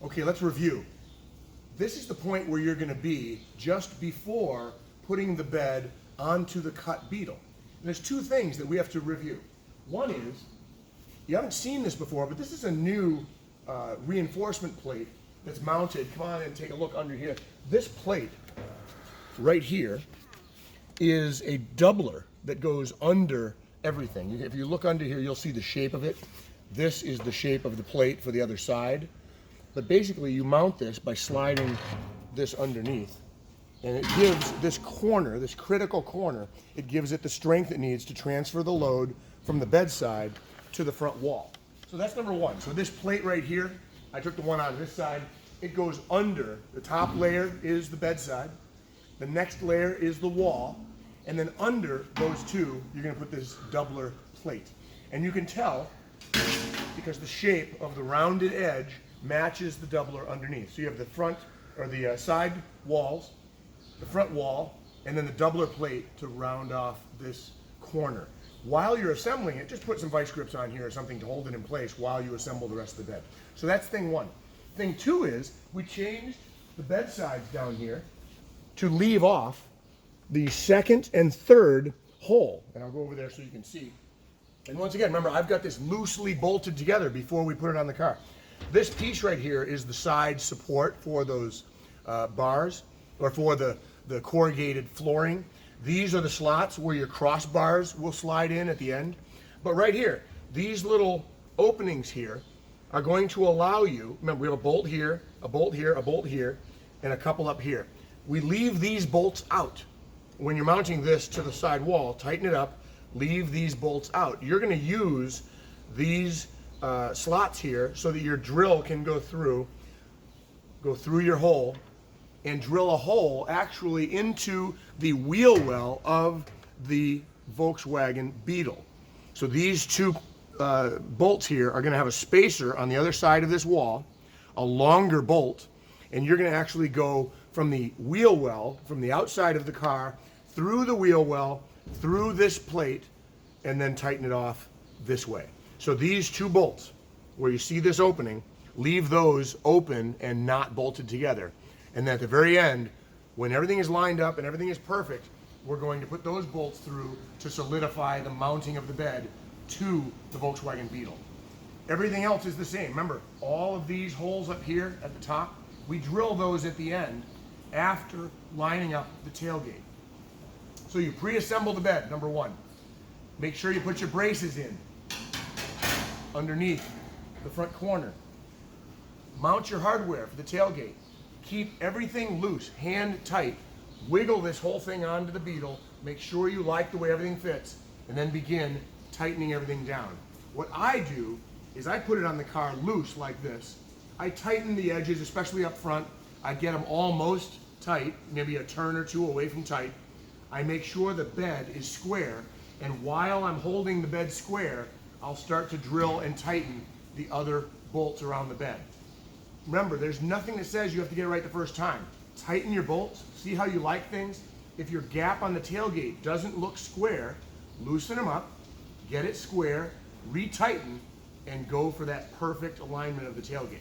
Okay, let's review. This is the point where you're gonna be just before putting the bed onto the cut Beetle. And there's two things that we have to review. One is, you haven't seen this before, but this is a new reinforcement plate that's mounted. Come on and take a look under here. This plate right here is a doubler that goes under everything. If you look under here, you'll see the shape of it. This is the shape of the plate for the other side. But basically you mount this by sliding this underneath, and it gives this corner, this critical corner, it gives it the strength it needs to transfer the load from the bedside to the front wall. So that's number one. So this plate right here, I took the one on this side, it goes under. The top layer is the bedside, the next layer is the wall, and then under those two, you're gonna put this doubler plate. And you can tell because the shape of the rounded edge matches the doubler underneath. So you have the front, or the side walls, the front wall, and then the doubler plate to round off this corner. While you're assembling it, just put some vice grips on here or something to hold it in place while you assemble the rest of the bed. So that's thing one. Thing two is, we changed the bed sides down here to leave off the second and third hole. And I'll go over there so you can see. And once again, remember, I've got this loosely bolted together before we put it on the car. This piece right here is the side support for those bars, or for the corrugated flooring. These are the slots where your crossbars will slide in at the end. But right here, these little openings here are going to allow you, remember we have a bolt here, a bolt here, a bolt here, and a couple up here. We leave these bolts out. When you're mounting this to the side wall, tighten it up, leave these bolts out. You're gonna use these slots here so that your drill can go through your hole and drill a hole actually into the wheel well of the Volkswagen Beetle. So these two bolts here are gonna have a spacer on the other side of this wall, a longer bolt, and you're gonna actually go from the wheel well, from the outside of the car, through the wheel well, through this plate, and then tighten it off this way. So these two bolts, where you see this opening, leave those open and not bolted together. And then at the very end, when everything is lined up and everything is perfect, we're going to put those bolts through to solidify the mounting of the bed to the Volkswagen Beetle. Everything else is the same. Remember, all of these holes up here at the top, we drill those at the end after lining up the tailgate. So you pre-assemble the bed, number one. Make sure you put your braces in underneath the front corner. Mount your hardware for the tailgate. Keep everything loose, hand tight. Wiggle this whole thing onto the Beetle. Make sure you like the way everything fits, and then begin tightening everything down. What I do is I put it on the car loose like this. I tighten the edges, especially up front. I get them almost tight, maybe a turn or two away from tight. I make sure the bed is square, and while I'm holding the bed square, I'll start to drill and tighten the other bolts around the bed. Remember, there's nothing that says you have to get it right the first time. Tighten your bolts, see how you like things. If your gap on the tailgate doesn't look square, loosen them up, get it square, retighten, and go for that perfect alignment of the tailgate.